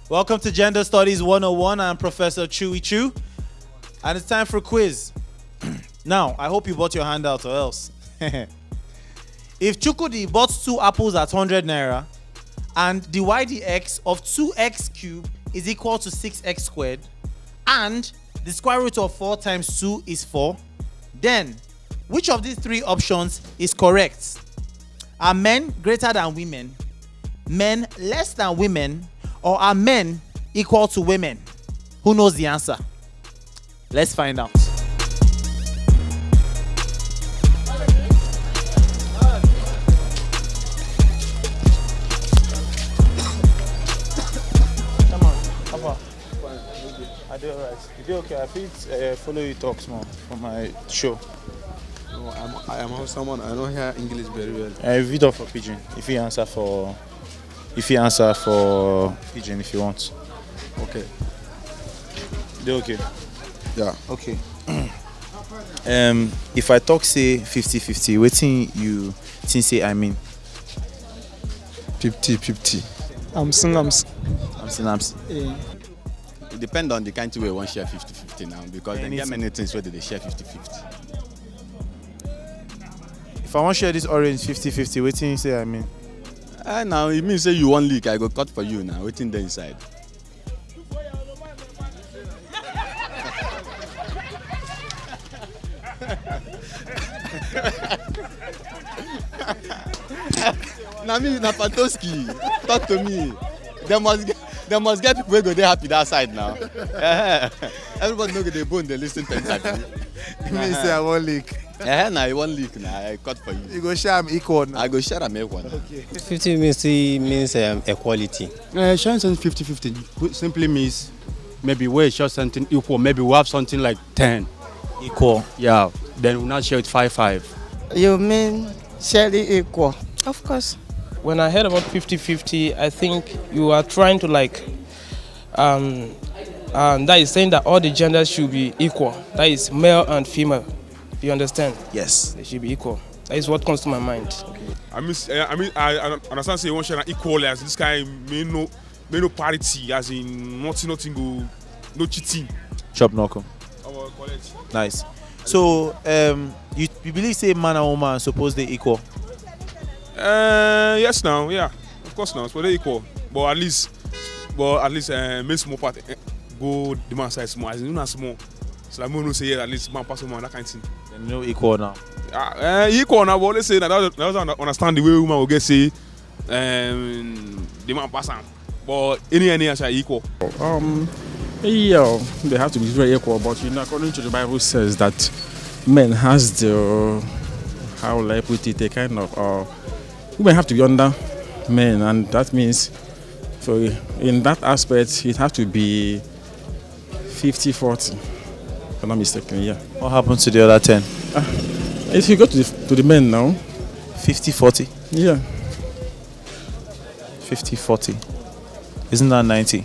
Welcome to Gender Studies 101. I'm Professor Chewy Chew, and it's time for a quiz. Now, I hope you bought your handout or else. If Chukudi bought 2 apples at 100 naira and the ydx of 2x cubed is equal to 6x squared and the square root of 4 times 2 is 4, then which of these 3 options is correct? Are men greater than women, men less than women, or are men equal to women? Who knows the answer? Let's find out. Come on, Papa. I do alright. You do okay? I feel follow you talk more for my show. No, I am someone I don't hear English very well. If you talk for Pigeon, if you answer for Pigeon, if you want. Okay. Do okay? Yeah. Okay. If I talk say 50-50, wetin you think say I mean? 50-50. I'm saying. Yeah. It depends on the country we want share 50-50 now, because there are many things where they share 50-50. If I want share this orange 50-50, wetin you say I mean? Now it means say you want leak, I go cut for you now. Waiting there inside. Now me na Patoski. Talk to me. They must get people who go dey happy that side now. Everybody know they bone, they listen to exactly. You mean say I want leak? Now you want leak now, I cut for you. You go share am equal now. I go share am equal now. Okay. 50 means equality. Sharing something 50-50 simply means maybe we share something equal, maybe we have something like 10. Equal. Yeah, then we not share it 5-5. You mean sharing equal? Of course. When I heard about 50-50, I think you are trying to that is saying that all the genders should be equal. That is male and female. You understand? Yes. They should be equal. That is what comes to my mind. Okay. I understand say you want share equal as this guy may no parity, as in nothing go, no cheating. Chop knuckle. Our college. Nice. So you believe say man and woman are supposed to equal? Yes now, yeah. Of course now, so they equal. But at least make small part go the man side small, as in not small. So I'm gonna say yeah, at least man pass woman, that kind of thing. Then no equal now. Equal now, but let's say that understand the way woman will get say the man pass am. But any answer equal. Yeah, they have to be very equal, but according to the Bible says that men has the, how will I put it, they kind of, women have to be under men, and that means, so in that aspect, it has to be 50-40, if I'm not mistaken, yeah. What happened to the other 10? If you go to the men now, 50-40? yeah. 50-40. Isn't that 90?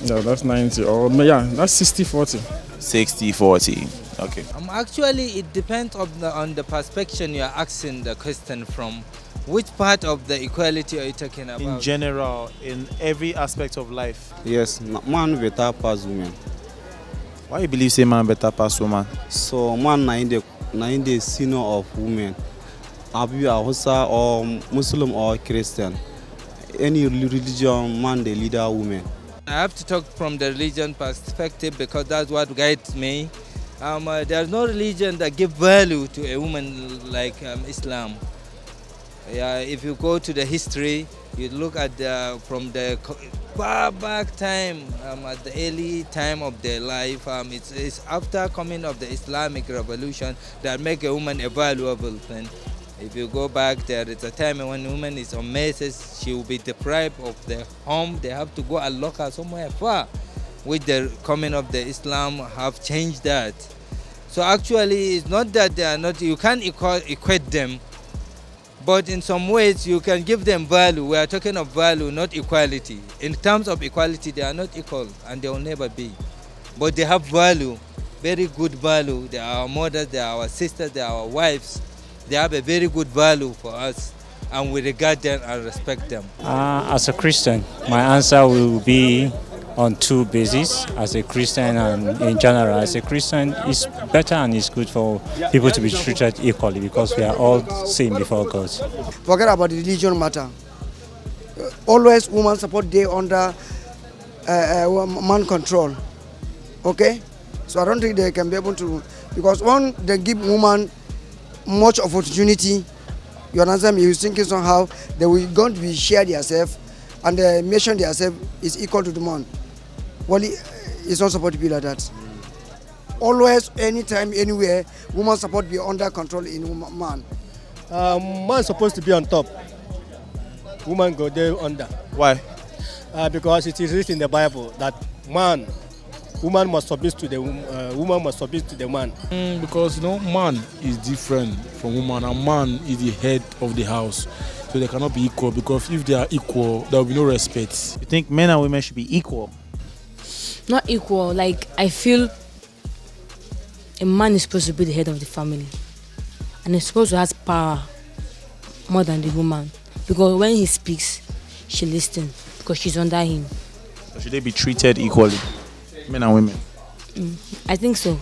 Yeah, that's 90, or yeah, that's 60-40. 60-40. Okay. Actually, it depends on the perspective you are asking the question from. Which part of the equality are you talking about? In general, in every aspect of life. Yes, man better pass women. Why you believe say man better pass woman? So man na in the senior of women. Abi Hausa or Muslim or Christian. Any religion, man the leader women. I have to talk from the religion perspective because that's what guides me. There's no religion that gives value to a woman like Islam. Yeah, if you go to the history, you look at from the far back time, at the early time of their life, it's after coming of the Islamic revolution that make a woman a valuable thing. If you go back, there is a time when a woman is on messes, she will be deprived of their home. They have to go and lock her somewhere far. With the coming of the Islam, have changed that. So actually, it's not that they are not. You can't equate them. But in some ways, you can give them value. We are talking of value, not equality. In terms of equality, they are not equal, and they will never be. But they have value. very good value. They are our mothers, they are our sisters, they are our wives. They have a very good value for us, and we regard them and respect them. As a Christian, my answer will be on two bases. As a Christian and in general, as a Christian, it's better and it's good for people to be treated equally because we are all same before God. Forget about the religion matter. Always women support they under man control. Okay? So I don't think they can be able to, because when they give woman much opportunity, you understand me, you're thinking somehow they will going to be share themselves and the mission themselves is equal to the man. Well, it's not supposed to be like that. Always, anytime, anywhere, woman support be under control in man. Man supposed to be on top. Woman go there under. Why? Because it is written in the Bible that woman must submit to the woman must submit to the man. Because man is different from woman, and man is the head of the house. So they cannot be equal, because if they are equal, there will be no respect. You think men and women should be equal? Not equal. Like, I feel a man is supposed to be the head of the family, and he's supposed to have power more than the woman, because when he speaks, she listens because she's under him. So should they be treated equally, men and women? I think so.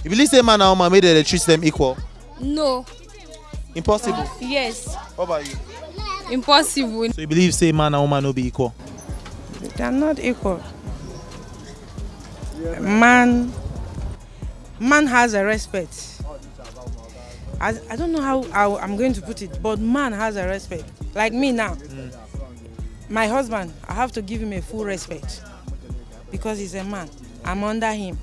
You believe say man and woman made they treat them equal? No. Impossible. Yes. What about you? Impossible. So you believe say man and woman no be equal? They are not equal. Man has a respect. I don't know how I'm going to put it, but man has a respect. Like me now, my husband, I have to give him a full respect because he's a man. I'm under him,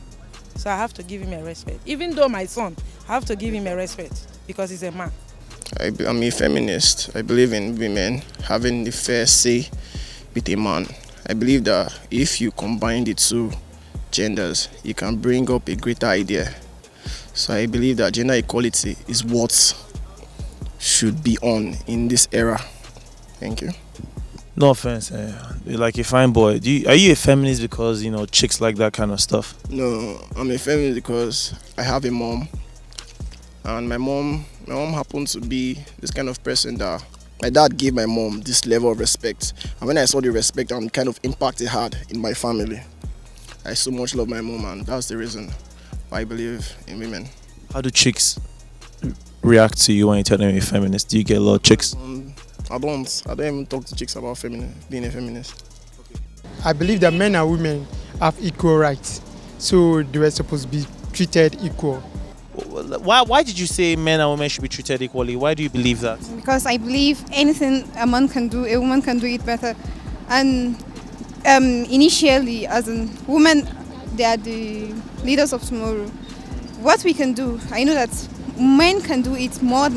so I have to give him a respect. Even though my son, I have to give him a respect because he's a man. I'm a feminist. I believe in women having the fair say with a man. I believe that if you combine the two genders, you can bring up a greater idea. So I believe that gender equality is what should be on in this era. Thank you. No offense, you're like a fine boy. Are you a feminist because chicks like that kind of stuff? No, I'm a feminist because I have a mom, and my mom happened to be this kind of person that my dad gave my mom this level of respect, and when I saw the respect and kind of impact it had in my family, I so much love my mom, and that's the reason why I believe in women. How do chicks react to you when you tell them you're a feminist? Do you get a lot of chicks? I don't even talk to chicks about being a feminist. I believe that men and women have equal rights, so they were supposed to be treated equal. Why did you say men and women should be treated equally? Why do you believe that? Because I believe anything a man can do, a woman can do it better. And initially, as a woman, they are the leaders of tomorrow. What we can do, I know that men can do it more.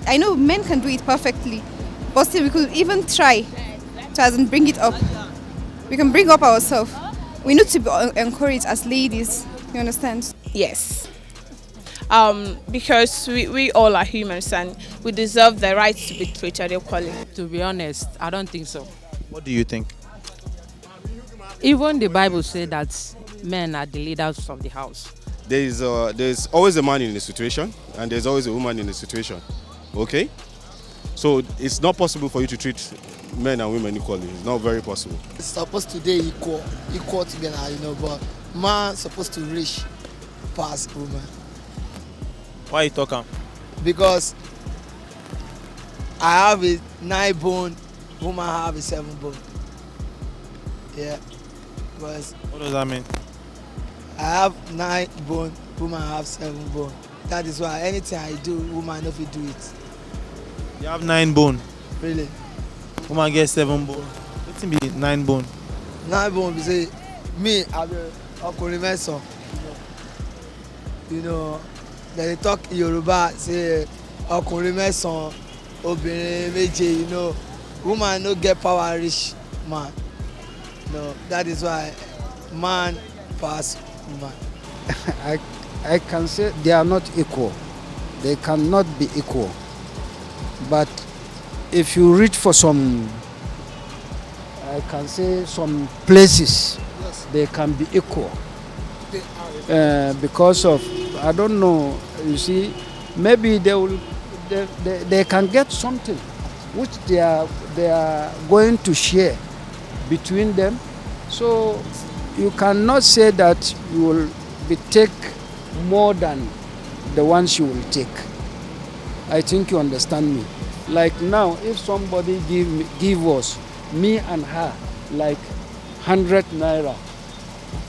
I know men can do it perfectly, but still we could even try to bring it up. We can bring up ourselves. We need to be encouraged as ladies. You understand? Yes. Because we all are humans and we deserve the right to be treated equally. To be honest, I don't think so. What do you think? Even the Bible says that men are the leaders of the house. There's always a man in a situation, and there's always a woman in a situation. Okay? So it's not possible for you to treat men and women equally. It's not very possible. It's supposed to be equal together, but man supposed to reach past woman. Why you talking? Because I have a 9 bone, woman have a 7 bone. Yeah. Because what does that mean? I have 9 bone, woman have 7 bone. That is why anything I do, woman no fit do it. You have 9 bone. Really? Woman get 7 bone. What's be 9 bone? 9 bone be say me I be ọkùnrin mẹ́sàn. They talk Yoruba say ọkùnrin mẹ́sàn, obìnrin méje. Woman no get power reach man. No, that is why man pass woman. I can say they are not equal. They cannot be equal. But if you reach for some, I can say some places, yes, they can be equal. because of, I don't know, you see, maybe they can get something which they are going to share between them. So you cannot say that you will take more than the ones you will take. I think you understand me. Like now, if somebody give us, me and her, like 100 naira,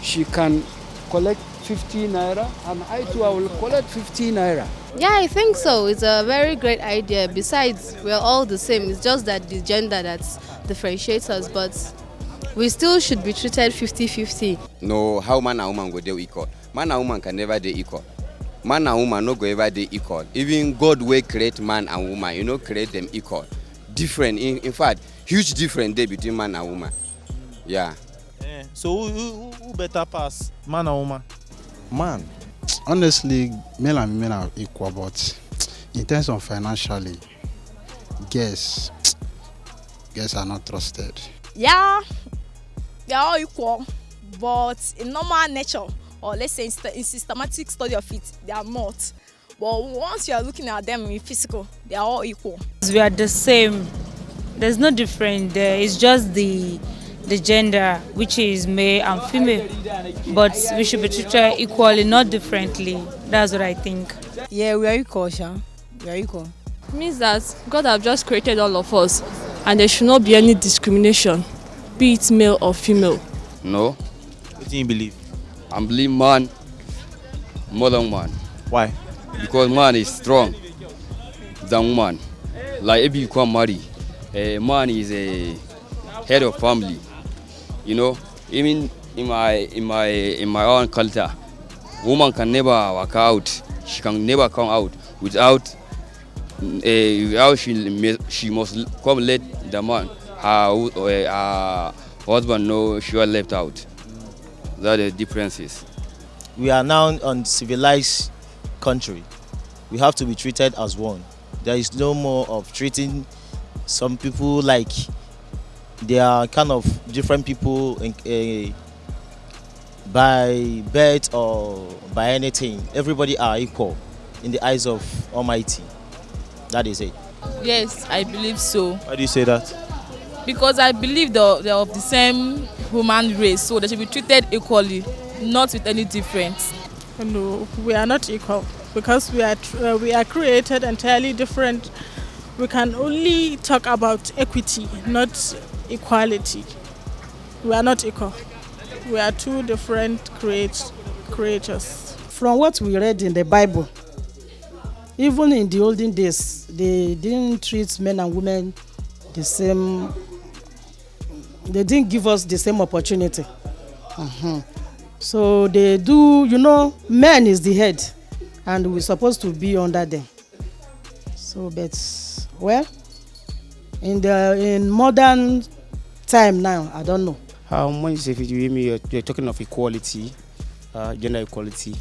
she can collect 50 naira, and I too, I will collect 50 naira. Yeah, I think so. It's a very great idea. Besides, we're all the same. It's just that the gender that differentiates us, but we still should be treated 50-50. No, how man and woman go dey equal? Man and woman can never dey equal. Man and woman no go ever dey equal. Even God will create man and woman, you know, create them equal. Different, in fact, huge difference there between man and woman. Yeah. So who better pass, man or woman? Man, honestly, male and women are equal, but in terms of financially, girls are not trusted. Yeah, they are all equal, but in normal nature, or let's say in systematic study of it, they are not. But once you are looking at them in physical, they are all equal. We are the same. There's no difference there. It's just the gender, which is male and female. But we should be treated equally, not differently. That's what I think. Yeah, we are equal, Sha. We are equal. It means that God have just created all of us, and there should not be any discrimination, be it male or female. No. What do you believe? I believe man more than woman. Why? Because man is strong than woman. Like if you come marry, a man is a head of family. You know, even in my own culture, woman can never work out. She can never come out without she must come let the man, her husband know she was left out. That are the differences. We are now on civilized country. We have to be treated as one. There is no more of treating some people like they are kind of different people by birth or by anything. Everybody are equal in the eyes of Almighty. That is it. Yes, I believe so. Why do you say that? Because I believe they're of the same human race, so they should be treated equally, not with any difference. No, we are not equal because we are created entirely different. We can only talk about equity, not equality. We are not equal. We are two different creatures. From what we read in the Bible, even in the olden days, they didn't treat men and women the same. They didn't give us the same opportunity. So they do, you know, man is the head and we're supposed to be under them. So, but, well, in modern time now, I don't know. When you say you're talking of equality, gender equality,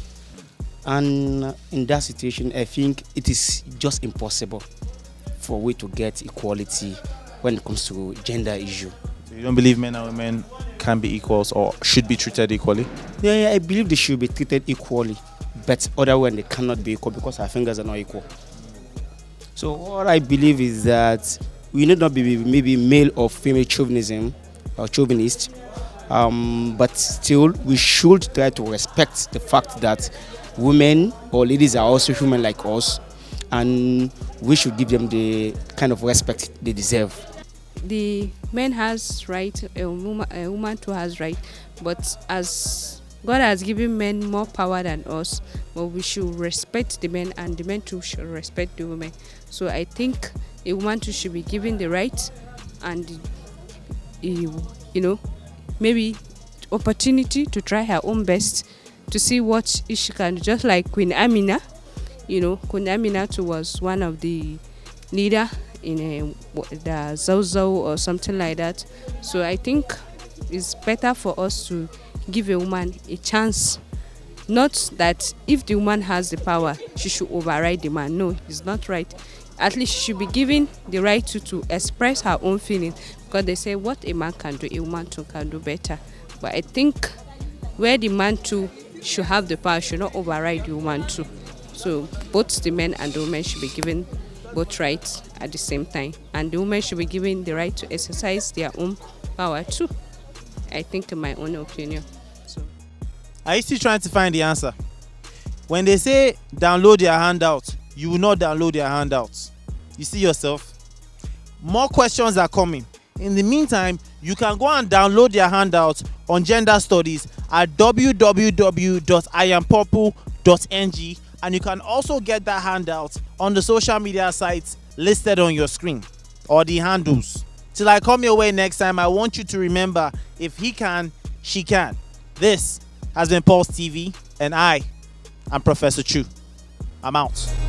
and in that situation, I think it is just impossible for we to get equality when it comes to gender issue. So you don't believe men and women can be equals or should be treated equally? Yeah, I believe they should be treated equally, but otherwise they cannot be equal because our fingers are not equal. So what I believe is that we need not be maybe male or female chauvinism or chauvinist, but still we should try to respect the fact that women or ladies are also human like us, and we should give them the kind of respect they deserve. The man has right, a woman too has right, but as God has given men more power than us, but we should respect the men and the men too should respect the women. So I think a woman too should be given the right and you know, maybe opportunity to try her own best to see what she can do. Just like Queen Amina, you know, Queen Amina too was one of the leader in the Zauzau or something like that. So I think it's better for us to give a woman a chance. Not that if the woman has the power, she should override the man. No, it's not right. At least she should be given the right to express her own feelings, because they say what a man can do, a woman too can do better. But I think where the man too should have the power, should not override the woman too. So both the men and the women should be given both rights at the same time, and the women should be given the right to exercise their own power too. I think, in my own opinion. So, are you still trying to find the answer? When they say download their handout, you will not download their handouts. You see yourself? More questions are coming. In the meantime, you can go and download their handouts on gender studies at www.iampurple.ng, and you can also get that handout on the social media sites listed on your screen or the handles. Till I come your way next time, I want you to remember, if he can, she can. This has been Pulse TV, and I am Professor Chu. I'm out.